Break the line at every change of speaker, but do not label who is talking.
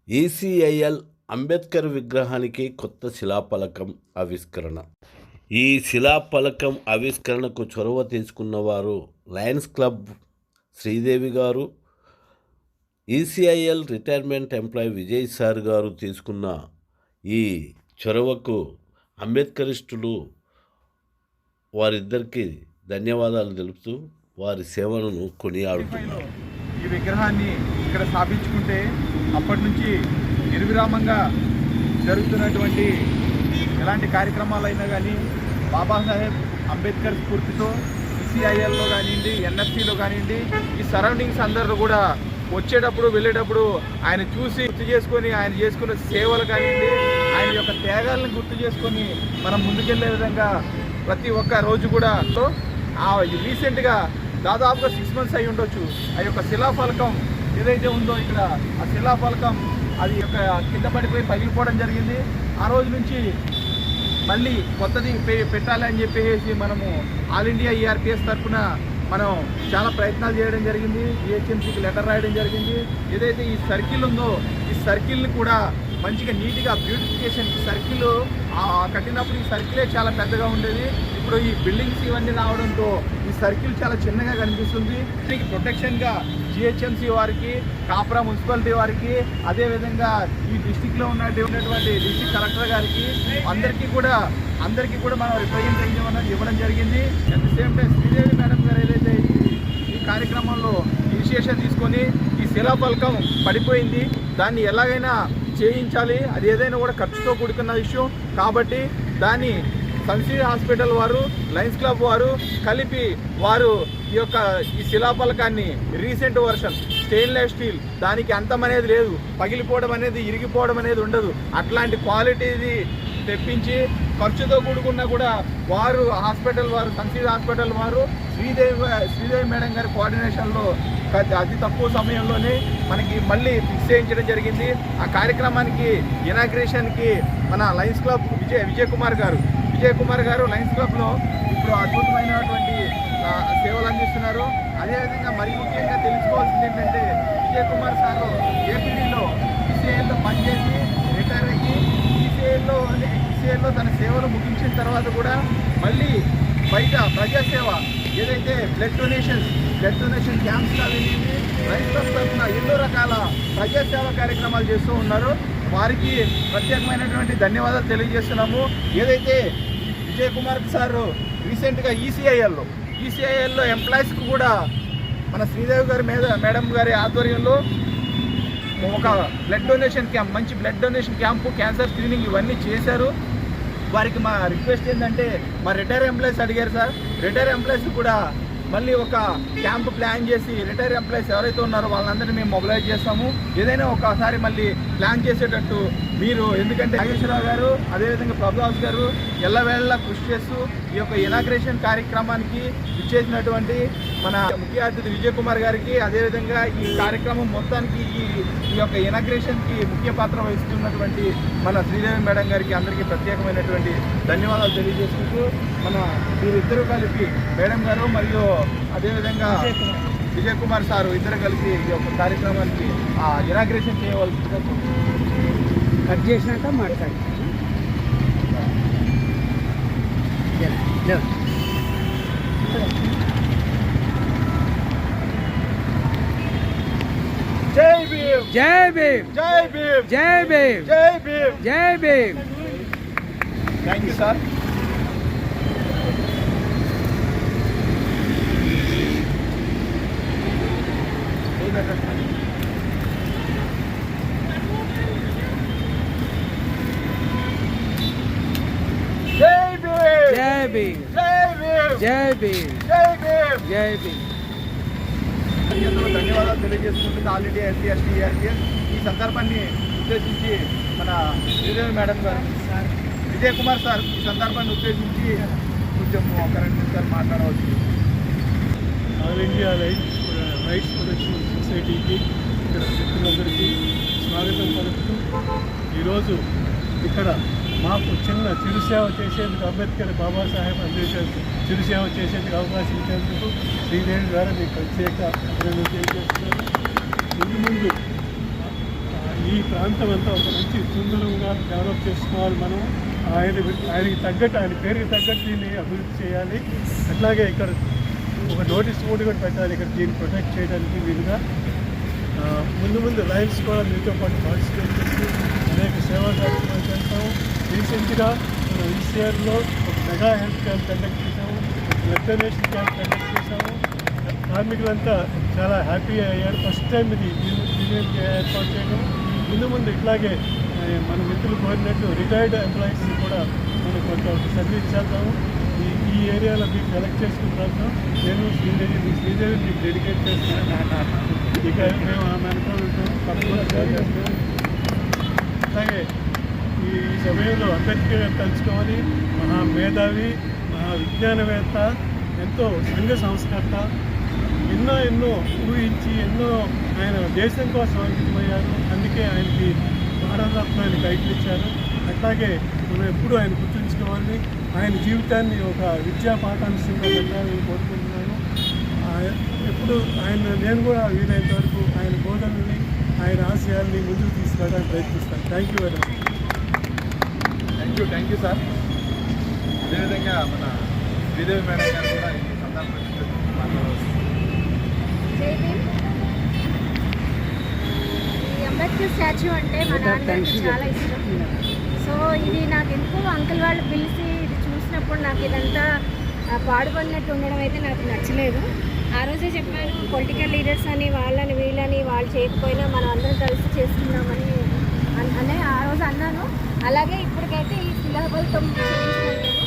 ECIL Ambedkar విగ్రహానికి కొత్త శిలాఫలకం ఆవిష్కరణ. ఈ శిలాఫలకం ఆవిష్కరణకు చొరవ తీసుకున్నవారు లయన్స్ క్లబ్ శ్రీదేవి గారు, ECIL retirement employee Vijay sir గారు తీసుకున్న ఈ చొరవకు అంబేద్కరిస్టులు వారిద్దరికి ధన్యవాదాలు తెలుపుతూ వారి సేవలను కొనియాడుతున్నారు.
ఈ విగ్రహాన్ని ఇక్కడ స్థాపించుకుంటే అప్పటి నుంచి నిర్విరామంగా జరుగుతున్నటువంటి ఎలాంటి కార్యక్రమాలైనా కానీ బాబాసాహెబ్ అంబేద్కర్ స్ఫూర్తితో ఈసీఐఎల్లో కానివ్వండి, ఎన్ఎఫ్సీలో కానివ్వండి, ఈ సరౌండింగ్స్ అందరూ కూడా వచ్చేటప్పుడు వెళ్ళేటప్పుడు ఆయన చూసి గుర్తు చేసుకొని ఆయన చేసుకున్న సేవలు కానివ్వండి, ఆయన యొక్క త్యాగాలను గుర్తు చేసుకొని మనం ముందుకెళ్లే విధంగా ప్రతి ఒక్క రోజు కూడా రీసెంట్గా దాదాపుగా 6 months అయి ఉండొచ్చు ఆ యొక్క శిలాఫలకం ఏదైతే ఉందో ఇక్కడ ఆ శిలాఫలకం అది యొక్క కింద పడిపోయి పగిలిపోవడం జరిగింది. ఆ రోజు నుంచి మళ్ళీ కొత్తది పెట్టాలి అని చెప్పేసి మనము ఆల్ ఇండియా ఈఆర్పిఎస్ తరఫున మనం చాలా ప్రయత్నాలు చేయడం జరిగింది. జిహెచ్ఎంసీకి లెటర్ రాయడం జరిగింది. ఏదైతే ఈ సర్కిల్ ఉందో ఈ సర్కిల్ని కూడా మంచిగా నీట్గా బ్యూటిఫికేషన్, సర్కిల్ కట్టినప్పుడు ఈ సర్కిలే చాలా పెద్దగా ఉండేది. ఇప్పుడు ఈ బిల్డింగ్స్ ఇవన్నీ రావడంతో ఈ సర్కిల్ చాలా చిన్నగా కనిపిస్తుంది. దీనికి ప్రొటెక్షన్గా జిహెచ్ఎంసీ వారికి, కాప్రా మున్సిపాలిటీ వారికి, అదేవిధంగా ఈ డిస్టిక్లో ఉన్నటువంటి డిస్టిక్ కలెక్టర్ గారికి అందరికీ కూడా మనం రిప్రజెంటేషన్ ఇవ్వడం జరిగింది. At the same time Sridevi madam గారు ఏదైతే ఈ కార్యక్రమంలో ఇనిషియేషన్ తీసుకొని ఈ శిలాఫలకం పడిపోయింది, దాన్ని ఎలాగైనా చేయించాలి, అది ఏదైనా కూడా ఖర్చుతో కూడుకున్న విషయం కాబట్టి దాన్ని సన్సిటీ హాస్పిటల్ వారు, లయన్స్ క్లబ్ వారు కలిపి ఈ శిలాఫలకాన్ని రీసెంట్ వర్షన్ స్టెయిన్లెస్ స్టీల్, దానికి అంతం అనేది లేదు, పగిలిపోవడం అనేది ఇరిగిపోవడం అనేది ఉండదు, అట్లాంటి క్వాలిటీది తెప్పించి ఖర్చుతో కూడుకున్న కూడా వారు సన్సిటీ హాస్పిటల్ వారు శ్రీదేవి మేడం గారి కోఆర్డినేషన్లో అతి తక్కువ సమయంలోనే మనకి మళ్ళీ ఫిక్స్ చేయించడం జరిగింది. ఆ కార్యక్రమానికి ఇనాగ్రేషన్కి మన లయన్స్ క్లబ్ విజయ్ కుమార్ గారు లయన్స్ క్లబ్లో ఇప్పుడు అద్భుతమైనటువంటి సేవలు అందిస్తున్నారు. అదేవిధంగా మరీ ముఖ్యంగా తెలుసుకోవాల్సింది ఏంటంటే విజయ్ కుమార్ సార్ ఏపీడీలో ఈసీఐఎల్లో పనిచేసి రిటైర్ అయ్యి ఈసీఐఎల్లో తన సేవలు ముగించిన తర్వాత కూడా మళ్ళీ బయట ప్రజాసేవ ఏదైతే బ్లడ్ డొనేషన్ క్యాంప్స్ కానివ్వండి, రైతు తరఫున ఎన్నో రకాల ప్రజాసేవ కార్యక్రమాలు చేస్తూ ఉన్నారు. వారికి ప్రత్యేకమైనటువంటి ధన్యవాదాలు తెలియజేస్తున్నాము. ఏదైతే విజయ్ కుమార్ సార్ రీసెంట్గా ఈసీఐఎల్లో ఎంప్లాయీస్కి కూడా మన శ్రీదేవి గారి మేడం గారి ఆధ్వర్యంలో ఒక బ్లడ్ డొనేషన్ క్యాంప్, మంచి blood donation camp, cancer screening ఇవన్నీ చేశారు. వారికి మా రిక్వెస్ట్ ఏంటంటే మా రిటైర్ ఎంప్లాయీస్ అడిగారు సార్, రిటైర్ ఎంప్లాయీస్ కూడా మళ్ళీ ఒక క్యాంప్ ప్లాన్ చేసి రిటైర్ ఎంప్లాయీస్ ఎవరైతే ఉన్నారో వాళ్ళందరినీ మేము మొబిలైజ్ చేస్తాము. ఏదైనా ఒకసారి మళ్ళీ ప్లాన్ చేసేటట్టు మీరు, ఎందుకంటే నాగేశ్వరరావు గారు అదేవిధంగా ప్రభుదాస్ గారు ఎల్లవేళలా కృషి చేస్తూ ఈ యొక్క ఇనాగ్రేషన్ కార్యక్రమానికి ఇచ్చేసినటువంటి మన ముఖ్య అతిథి విజయ్ కుమార్ గారికి, అదేవిధంగా ఈ కార్యక్రమం మొత్తానికి ఈ యొక్క ఇనాగ్రేషన్కి ముఖ్య పాత్ర వహిస్తున్నటువంటి మన శ్రీదేవి మేడం గారికి అందరికీ ప్రత్యేకమైనటువంటి ధన్యవాదాలు తెలియజేసుకుంటూ మన వీరిద్దరూ కలిపి మేడం గారు మరియు అదేవిధంగా విజయ్ కుమార్ సారు ఇద్దరు కలిపి ఈ యొక్క కార్యక్రమానికి ఇనాగ్రేషన్ చేయవలసిందిగా
కట్ చేసినాక మాట్లాడి
జై భీమ్,
జై భీమ్,
జై భీమ్,
జై భీమ్,
జై భీమ్,
జై భీమ్.
Thank you sir.
జై భీమ్, జై భీమ్, జై భీమ్.
ధన్యవాదాలు తెలియజేసుకుంటుంది all India SC ST ERPS. ఈ సందర్భాన్ని ఉద్దేశించి మన శ్రీదేవి మేడం గారు, విజయ్ కుమార్ సార్ ఈ సందర్భాన్ని ఉద్దేశించి కొంచెం ఒక 2 నిమిషాలు మాట్లాడవచ్చు.
ఆల్ ఇండియా రైట్స్ ప్రొటెక్షన్ సొసైటీకి ఇక్కడ మిత్రులందరికీ స్వాగతం పలుకుతూ ఈరోజు ఇక్కడ మాకు చిన్న చిరుసేవ చేసేందుకు అంబేద్కర్ బాబాసాహెబ్ అంబేద్కర్ చిరుసేవ చేసేందుకు అవకాశం ఇచ్చేందుకు శ్రీదేవి ద్వారా మీకు ప్రత్యేక అభినందనలు తెలియజేస్తున్నాను. ముందు ఈ ప్రాంతం అంతా ఒక మంచి సుందరంగా డెవలప్ చేసుకోవాలి. మనం ఆయనకి తగ్గట్టు, ఆయన పేరుకి తగ్గట్టు దీన్ని అభివృద్ధి చేయాలి. అట్లాగే ఇక్కడ ఒక నోటీస్ బోర్డు కూడా పెట్టాలి ఇక్కడ దీన్ని ప్రొటెక్ట్ చేయడానికి వీలుగా. ముందు లైన్స్ కూడా మీతో పాటు పార్టిసిపేట్ చేసి అనేక సేవా కార్యక్రమాలు చేస్తాము. రీసెంట్గా మన ఈసీఆర్లో ఒక మెగా హెల్త్ క్యాంప్ కండక్ట్ చేసాము, బ్లడ్ డొనేషన్ క్యాంప్ కండక్ట్ చేసాము. కార్మికులంతా చాలా హ్యాపీ అయ్యారు. ఫస్ట్ టైం ఇది ఏర్పాటు చేయడం. ముందు ఇట్లాగే మన మిత్రులు కోరినట్టు రిటైర్డ్ ఎంప్లాయీస్ కూడా మనం కొంత సర్వీస్ చేద్దాము. ఈ ఏరియాలో మీకు సెలెక్ట్ చేసుకున్న తర్వాత నేను శ్రీదేవి మీకు డెడికేట్ చేస్తున్నాను. ఇక మేము ఆమె అనుకుంటాం తప్పనిసరిగా. అలాగే ఈ సమయంలో అంబేద్కర్ గారు తలుచుకోవాలి. మహా మేధావి, మహా విజ్ఞానవేత్త, ఎంతో సంఘ సంస్కర్త, ఎన్నో ఊహించి ఆయన దేశం కోసం అంకితమయ్యారు. అందుకే ఆయనకి భారతరత్నాన్ని టైటిల్ ఇచ్చారు. అట్లాగే మనం ఎప్పుడూ ఆయన గుర్తుంచుకోవాలి. ఆయన జీవితాన్ని ఒక విద్యా పాఠాంశంగా పెట్టాలని కోరుకుంటున్నాను. ఎప్పుడు నేను కూడా వీలైనంత వరకు ఆయన బోధనల్ని, ఆయన ఆశయాల్ని ముందుకు తీసుకెళ్ళడానికి ప్రయత్నిస్తాను. Thank you very much.
Thank you sir. అదేవిధంగా మన శ్రీదేవి మేడం గారు కూడా ఈ సందర్భంగా మాట్లాడవచ్చు.
ఈ అంబేద్కర్ స్టాచ్యూ అంటే మా నాన్నగారికి చాలా ఇష్టం. సో ఇది నాకు ఎందుకో అంకుల్ వాళ్ళు పిలిచి ఇది చూసినప్పుడు నాకు ఇదంతా పాడుపడినట్టు ఉండడం అయితే నాకు నచ్చలేదు. ఆ రోజే చెప్పాను, పొలిటికల్ లీడర్స్ అని వాళ్ళని వీళ్ళని వాళ్ళు చేయకపోయినా మనం అందరం కలిసి చేసుకుందామని ఆ రోజు అన్నాను. అలాగే ఇప్పటికైతే ఈ శిలాబలతో చేయించుకున్నాను.